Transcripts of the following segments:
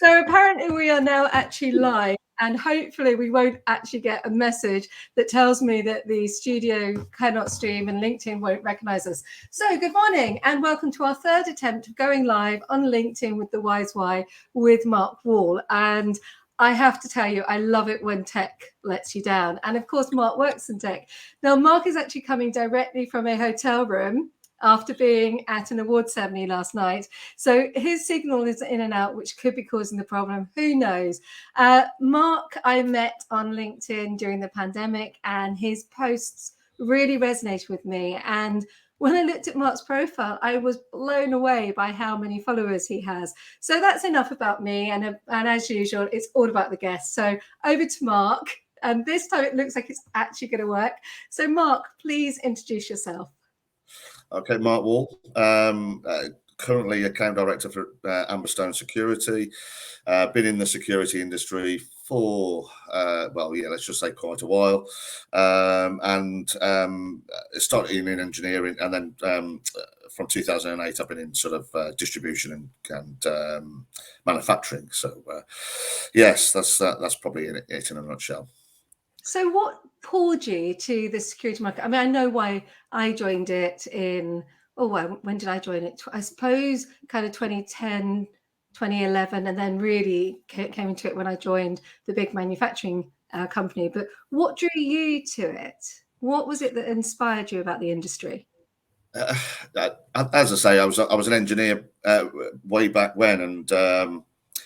So apparently we are now actually live, and hopefully we won't actually get a message that tells me that the studio cannot stream and LinkedIn won't recognize us. So good morning and welcome to our third attempt of going live on LinkedIn with the Wise Why with Mark Wall. And I have to tell you, I love it when tech lets you down. And of course, Mark works in tech. Now, Mark is actually coming directly from a hotel room after being at an award ceremony last night. So his signal is in and out, which could be causing the problem. Who knows? Mark, I met on LinkedIn during the pandemic, and his posts really resonated with me. And when I looked at Mark's profile, I was blown away by how many followers he has. So that's enough about me. And as usual, it's all about the guests. So over to Mark. And this time it looks like it's actually going to work. So Mark, please introduce yourself. Okay, Mark Wall, currently account director for Amberstone Security. Been in the security industry for, let's just say quite a while. Started in engineering, and then from 2008, I've been in sort of distribution and manufacturing. So, yes, that's probably it in a nutshell. So what pulled you to the security market? I mean, I know why I joined it when did I join it? I suppose kind of 2010, 2011, and then really came into it when I joined the big manufacturing company. But what drew you to it? What was it that inspired you about the industry? As I say, I was an engineer way back when, and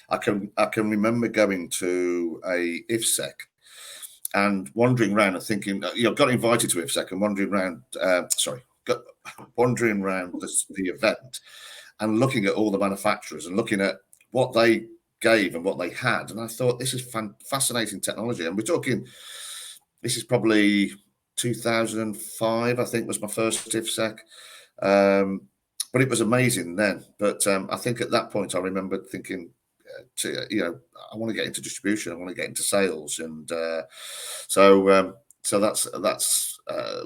I can remember going to a IFSEC and wandering around and thinking, got invited to IFSEC and wandering around the event and looking at all the manufacturers and looking at what they gave and what they had. And I thought, this is fascinating technology. And we're talking, this is probably 2005, I think, was my first IFSEC. But it was amazing then. But I think at that point, I remember thinking, I want to get into distribution. I want to get into sales, and so that's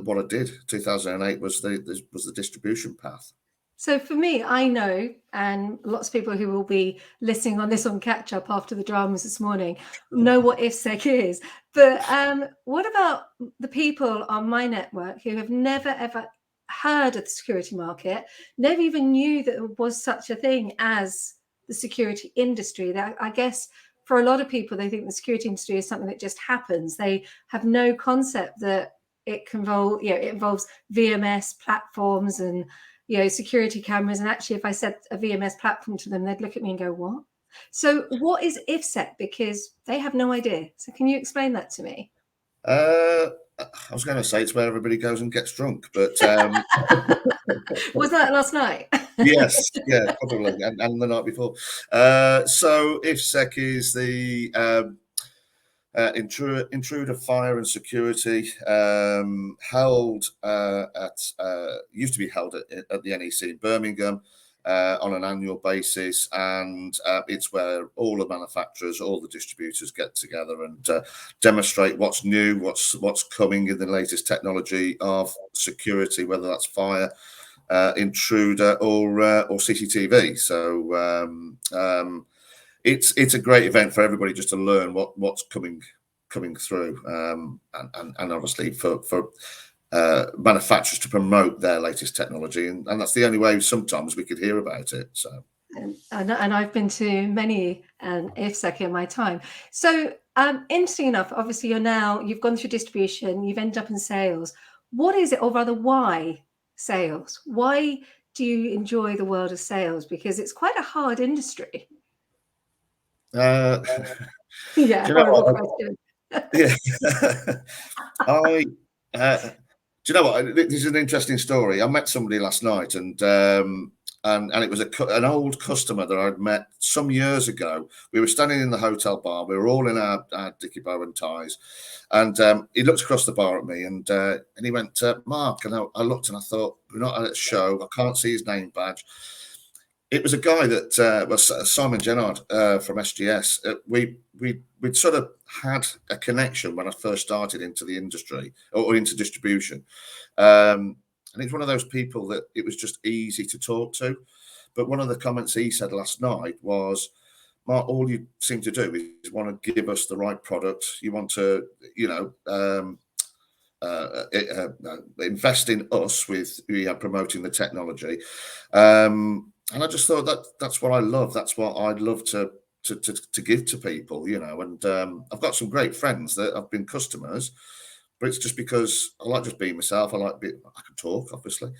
what I did. 2008 was the distribution path. So for me, I know, and lots of people who will be listening on this on catch up after the dramas this morning know what IFSEC is. But what about the people on my network who have never ever heard of the security market, never even knew that there was such a thing as the security industry? That I guess for a lot of people, they think the security industry is something that just happens. They have no concept that it involves VMS platforms and security cameras. And actually, if I said a VMS platform to them, they'd look at me and go, what? So what is IFSEC? Because they have no idea. So can you explain that to me? I was going to say it's where everybody goes and gets drunk, but was that last night? Yes, yeah, probably, and the night before. So IFSEC is the intruder fire and security, used to be held at the NEC in Birmingham on an annual basis, and it's where all the manufacturers, all the distributors get together and demonstrate what's new, what's coming in the latest technology of security, whether that's fire, intruder, or CCTV. So it's a great event for everybody just to learn what's coming through, and obviously for manufacturers to promote their latest technology, and that's the only way sometimes we could hear about it. So, and I've been to many IFSEC in my time. So interesting enough, obviously you've gone through distribution, you've ended up in sales. What is it, or rather, why sales? Why do you enjoy the world of sales? Because it's quite a hard industry. Yeah, horrible question. Yeah. Do you know what? This is an interesting story. I met somebody last night, and it was an old customer that I'd met some years ago. We were standing in the hotel bar. We were all in our Dickie Bowen ties, and he looked across the bar at me, and he went, "Mark," and I looked and I thought, "We're not at a show. I can't see his name badge." It was a guy that was Simon Gennard from SGS. We'd sort of had a connection when I first started into the industry or into distribution. And it's one of those people that it was just easy to talk to. But one of the comments he said last night was, all you seem to do is want to give us the right product. You want to, invest in us with promoting the technology. And I just thought that's what I love. That's what I'd love to give to people, and I've got some great friends that have been customers, but it's just because I like just being myself. I can talk, obviously.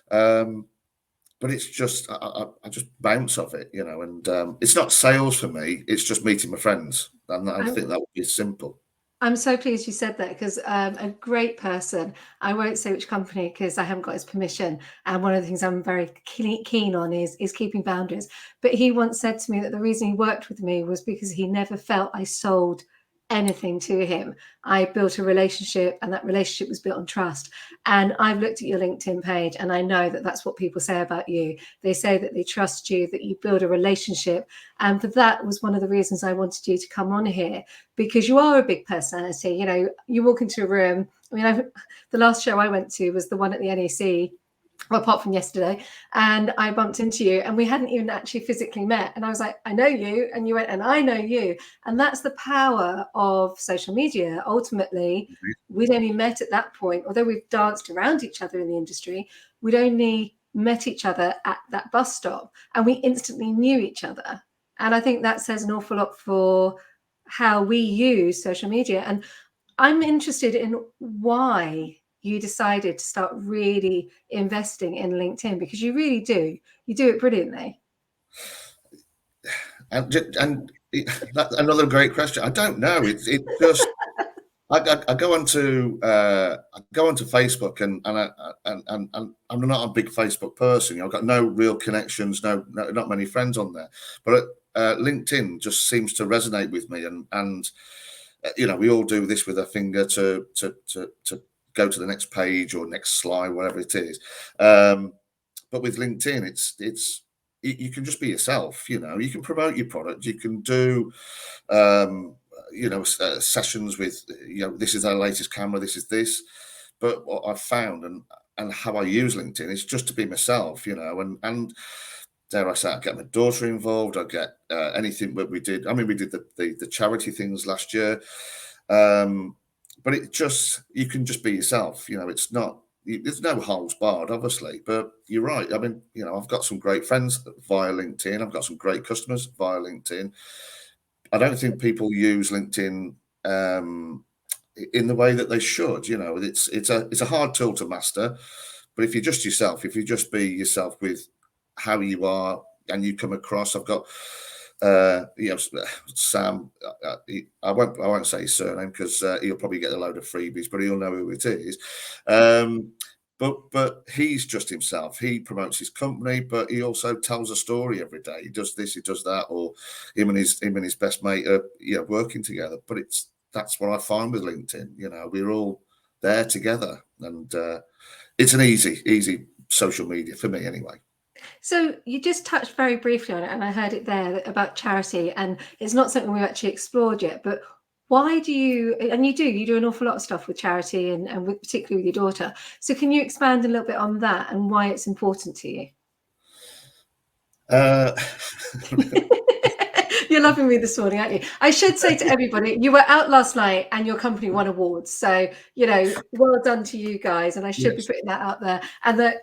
But it's just, I just bounce off it, and it's not sales for me. It's just meeting my friends. And I think that would be simple. I'm so pleased you said that, because a great person, I won't say which company because I haven't got his permission, and one of the things I'm very keen on is keeping boundaries, but he once said to me that the reason he worked with me was because he never felt I sold anything to him. I built a relationship, and that relationship was built on trust. And I've looked at your LinkedIn page, and I know that that's what people say about you. They say that they trust you, that you build a relationship, and for that was one of the reasons I wanted you to come on here, because you are a big personality. You walk into a room. I mean, the last show I went to was the one at the NEC, well, apart from yesterday, and I bumped into you, and we hadn't even actually physically met. And I was like, I know you. And you went, and I know you. And that's the power of social media. Ultimately, we'd only met at that point, although we've danced around each other in the industry, we'd only met each other at that bus stop, and we instantly knew each other. And I think that says an awful lot for how we use social media. And I'm interested in why you decided to start really investing in LinkedIn, because you really do. You do it brilliantly. And that's another great question. I don't know. It just I go onto Facebook, and I'm not a big Facebook person. I've got no real connections, not many friends on there. But LinkedIn just seems to resonate with me, and we all do this with a finger to go to the next page or next slide, whatever it is. But with LinkedIn, it's you can just be yourself. You can promote your product. You can do sessions with this is our latest camera, this is this. But what I've found and how I use LinkedIn is just to be myself. And dare I say, I get my daughter involved. I get anything that we did. I mean, we did the charity things last year. But you can just be yourself. It's not, there's no holds barred, obviously. But you're right. I mean, I've got some great friends via LinkedIn. I've got some great customers via LinkedIn. I don't think people use LinkedIn in the way that they should. It's a hard tool to master. But if you're just yourself, if you just be yourself with how you are, and you come across, I've got Sam. I won't say his surname because he'll probably get a load of freebies, but he'll know who it is. But he's just himself. He promotes his company, but he also tells a story every day. He does this, he does that, or him and his best mate are working together. But that's what I find with LinkedIn. We're all there together, and it's an easy social media for me anyway. So you just touched very briefly on it, and I heard it there about charity, and it's not something we've actually explored yet, but why do you, and you do an awful lot of stuff with charity and particularly with your daughter. So can you expand a little bit on that and why it's important to you? You're loving me this morning, aren't you? I should say to everybody, you were out last night and your company won awards. So, well done to you guys. And I should be putting that out there. And that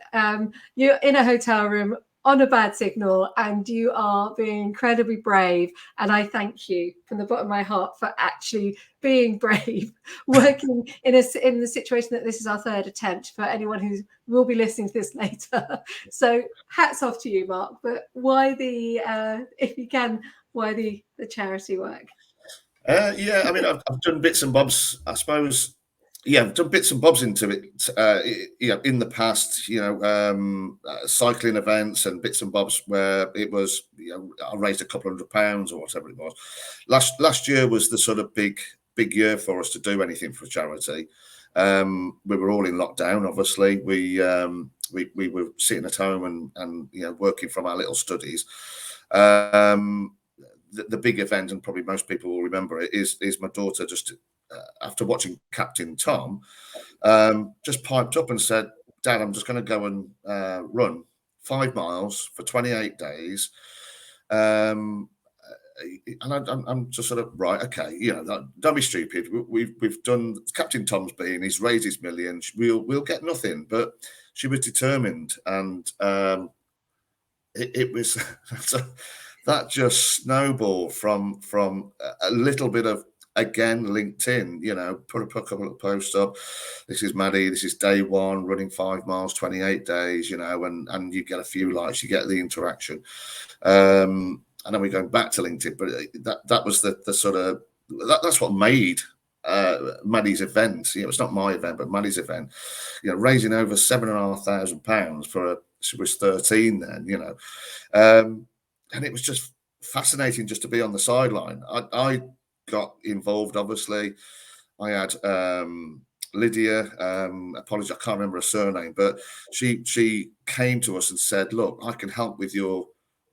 you're in a hotel room on a bad signal, and you are being incredibly brave. And I thank you from the bottom of my heart for actually being brave, working in the situation that this is our third attempt, for anyone who will be listening to this later. So hats off to you, Mark. But why if you can, why the charity work? Yeah, I mean, I've done bits and bobs, I suppose. Yeah, I've done bits and bobs into it, in the past, cycling events and bits and bobs where it was, I raised a couple £100 or whatever it was. Last year was the sort of big year for us to do anything for charity. We were all in lockdown, obviously. We were sitting at home and working from our little studies. The big event, and probably most people will remember it, is my daughter just after watching Captain Tom, just piped up and said, "Dad, I'm just going to go and run 5 miles for 28 days." I'm just sort of right. Okay, don't be stupid. We've done Captain Tom's been. He's raised his millions. We'll get nothing. But she was determined, and it was that just snowballed from a little bit of, again, LinkedIn, put a couple of posts up. This is Maddie, this is day one, running 5 miles, 28 days, and you get a few likes, you get the interaction. And then we're going back to LinkedIn, but that was the sort of, that's what made Maddie's event. It's not my event, but Maddie's event, raising over £7,500 for she was 13 then, and it was just fascinating just to be on the sideline. I got involved, obviously. I had Lydia, apologies, I can't remember her surname, but she came to us and said, look, I can help with your,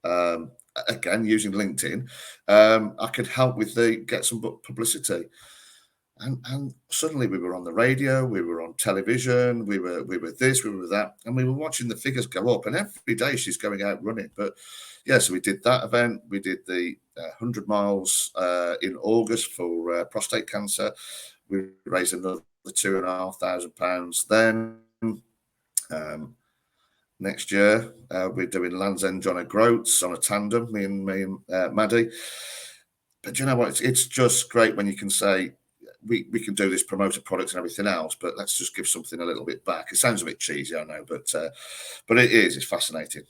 again, using LinkedIn, I could help with get some publicity. And suddenly we were on the radio, we were on television, we were this, we were that, and we were watching the figures go up. And every day she's going out running. But yeah, so we did that event. We did the 100 miles in August for prostate cancer. We raised another £2,500 then. Next year, we're doing Land's End John O'Groats on a tandem, me and Maddie. But you know what? It's just great when you can say, we can do this, promote a product and everything else, but let's just give something a little bit back. It sounds a bit cheesy, I know, but it is. It's fascinating.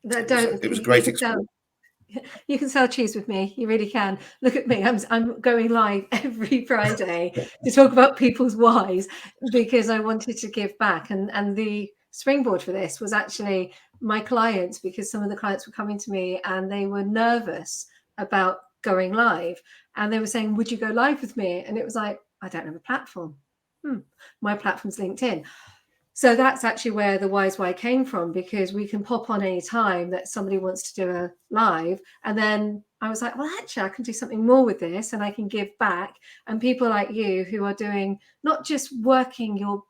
It was great experience. You can sell cheese with me. You really can. Look at me. I'm going live every Friday to talk about people's whys because I wanted to give back. And the springboard for this was actually my clients, because some of the clients were coming to me and they were nervous about going live. And they were saying, would you go live with me? And it was like, I don't have a platform. My platform's LinkedIn. So that's actually where the why came from, because we can pop on any time that somebody wants to do a live. And then I was like, well, actually, I can do something more with this and I can give back. And people like you who are doing, not just working your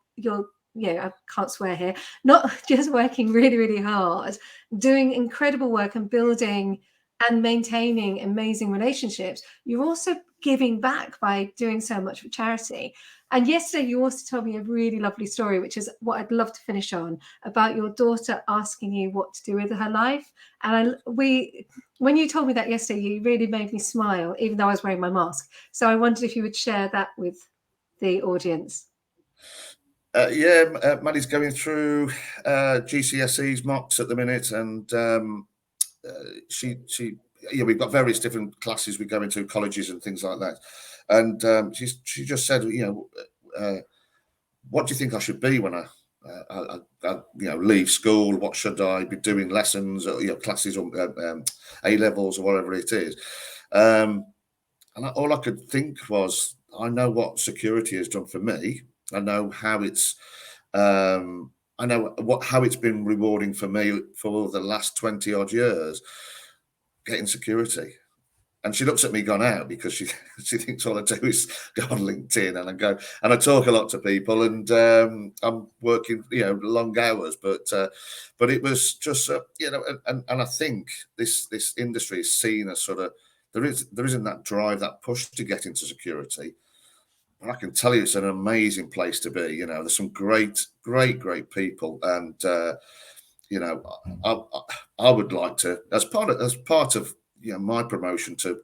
I can't swear here, not just working really, really hard, doing incredible work and building and maintaining amazing relationships, you're also giving back by doing so much for charity. And yesterday you also told me a really lovely story, which is what I'd love to finish on, about your daughter asking you what to do with her life. And when you told me that yesterday, you really made me smile, even though I was wearing my mask. So I wondered if you would share that with the audience. Maddie's going through GCSEs mocks at the minute, and we've got various different classes we go into, colleges and things like that. And she just said, what do you think I should be when I leave school? What should I be doing? Lessons, or classes, or A levels, or whatever it is. And all I could think was, I know what security has done for me. I know how it's. I know how it's been rewarding for me for the last 20 odd years, getting security. And she looks at me gone out, because she thinks all I do is go on LinkedIn and I talk a lot to people, and I'm working long hours, but it was just and I think this industry is seen as sort of, there isn't that drive, that push to get into security. And I can tell you, it's an amazing place to be. There's some great people, and I would like to, as part of my promotion to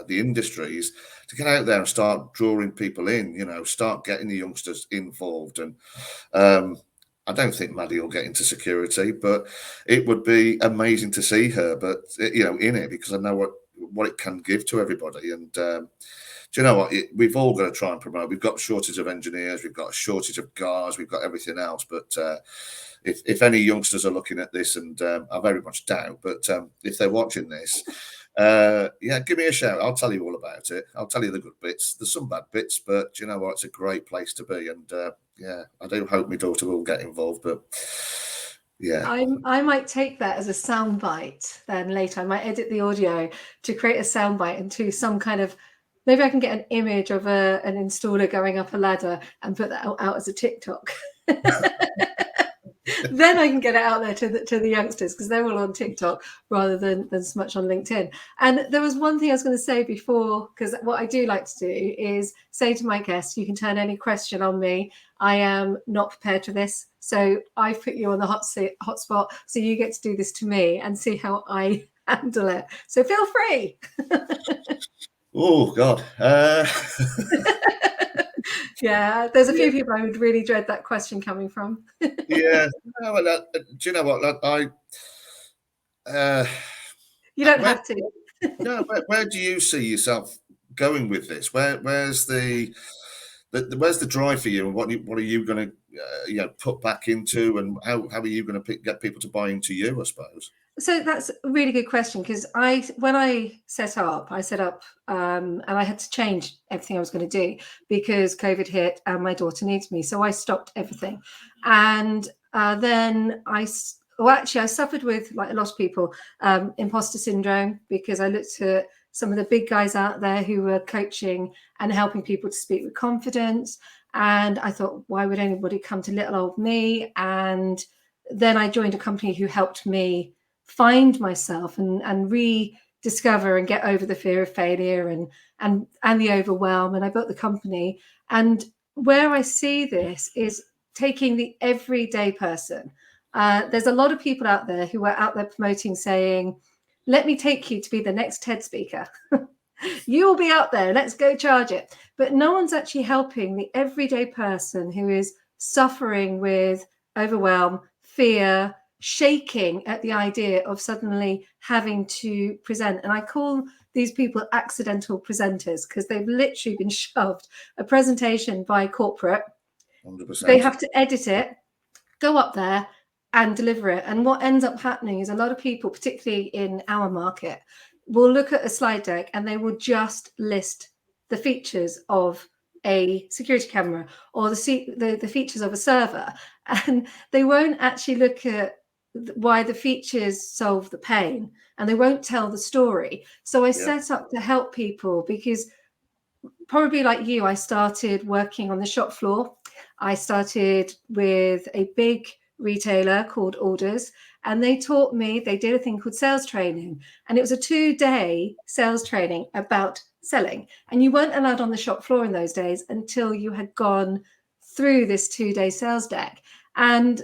the industries, to get out there and start drawing people in. Start getting the youngsters involved. And I don't think Maddie will get into security, but it would be amazing to see her, but in it, because I know what it can give to everybody. And do you know what? We've all got to try and promote. We've got a shortage of engineers, we've got a shortage of guards, we've got everything else. But if any youngsters are looking at this, and I very much doubt, but if they're watching this, give me a shout. I'll tell you all about it. I'll tell you the good bits. There's some bad bits, but do you know what? It's a great place to be. And I do hope my daughter will get involved. But yeah, I might take that as a soundbite. Then later, I might edit the audio to create a soundbite into some kind of. Maybe I can get an image of an installer going up a ladder and put that out as a TikTok. Then I can get it out there to the youngsters, because they're all on TikTok rather than so much on LinkedIn. And there was one thing I was going to say before, because what I do like to do is say to my guests, you can turn any question on me. I am not prepared for this. So I put you on the hot spot. So you get to do this to me and see how I handle it. So feel free. Oh, God. Yeah, there's a few people I would really dread that question coming from. Yeah. No, well, do you know what? You don't where, have to. no, where do you see yourself going with this? Where's the where's the drive for you, and what are you going to put back into, and how are you going to get people to buy into you, I suppose? So that's a really good question, because when I set up, and I had to change everything I was going to do because COVID hit and my daughter needs me. So I stopped everything. And then I suffered with, like a lot of people, imposter syndrome, because I looked at some of the big guys out there who were coaching and helping people to speak with confidence. And I thought, why would anybody come to little old me? And then I joined a company who helped me find myself and rediscover and get over the fear of failure and the overwhelm. And I built the company. And where I see this is taking the everyday person. There's a lot of people out there who are out there promoting, saying, let me take you to be the next TED speaker. You will be out there, let's go charge it. But no one's actually helping the everyday person who is suffering with overwhelm, fear, shaking at the idea of suddenly having to present. And I call these people accidental presenters, because they've literally been shoved a presentation by corporate. 100%. They have to edit it, go up there and deliver it. And what ends up happening is a lot of people, particularly in our market, will look at a slide deck and they will just list the features of a security camera or the features of a server, and they won't actually look at why the features solve the pain, and they won't tell the story. So I set up to help people, because probably like you, I started working on the shop floor. I started with a big retailer called Orders, and they taught me, they did a thing called sales training, and it was a 2-day sales training about selling. And you weren't allowed on the shop floor in those days until you had gone through this 2-day sales deck. And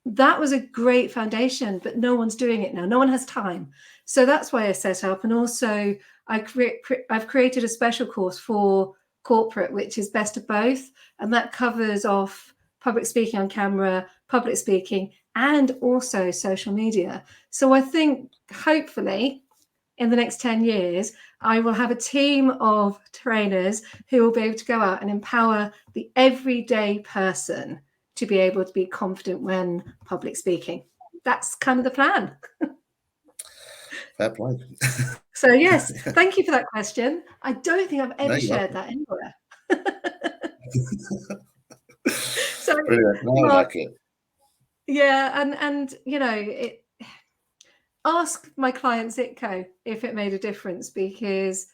that was a great foundation, but no one's doing it now. No one has time. So that's why I set up. And also I've created a special course for corporate, which is best of both. And that covers off public speaking on camera, public speaking, and also social media. So I think hopefully in the next 10 years, I will have a team of trainers who will be able to go out and empower the everyday person to be able to be confident when public speaking. That's kind of the plan. Fair play. So yes, thank you for that question. I don't think I've ever shared that anywhere. So brilliant. No, I like it. Yeah, and ask my client Zitco if it made a difference, because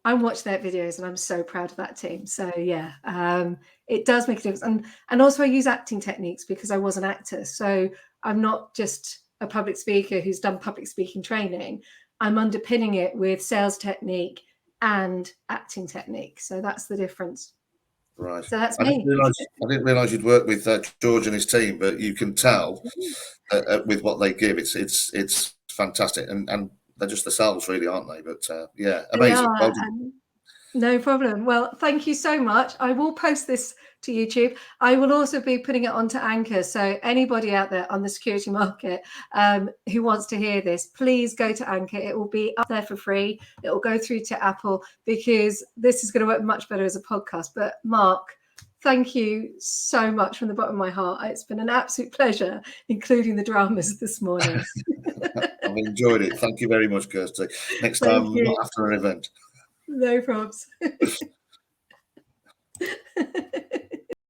I watch their videos and I'm so proud of that team. So yeah, it does make a difference. And also I use acting techniques, because I was an actor. So I'm not just a public speaker who's done public speaking training. I'm underpinning it with sales technique and acting technique. So that's the difference. Right. So that's I me. didn't realise you'd work with George and his team, but you can tell with what they give. It's fantastic, and they're just themselves, really, aren't they? But yeah, amazing. Well done. No problem. Well, thank you so much. I will post this to YouTube. I will also be putting it onto Anchor. So anybody out there on the security market who wants to hear this, please go to Anchor. It will be up there for free. It will go through to Apple, because this is going to work much better as a podcast. But Mark, thank you so much from the bottom of my heart. It's been an absolute pleasure, including the dramas this morning. I've enjoyed it. Thank you very much, Kirsty. Next time, not after an event. No problems.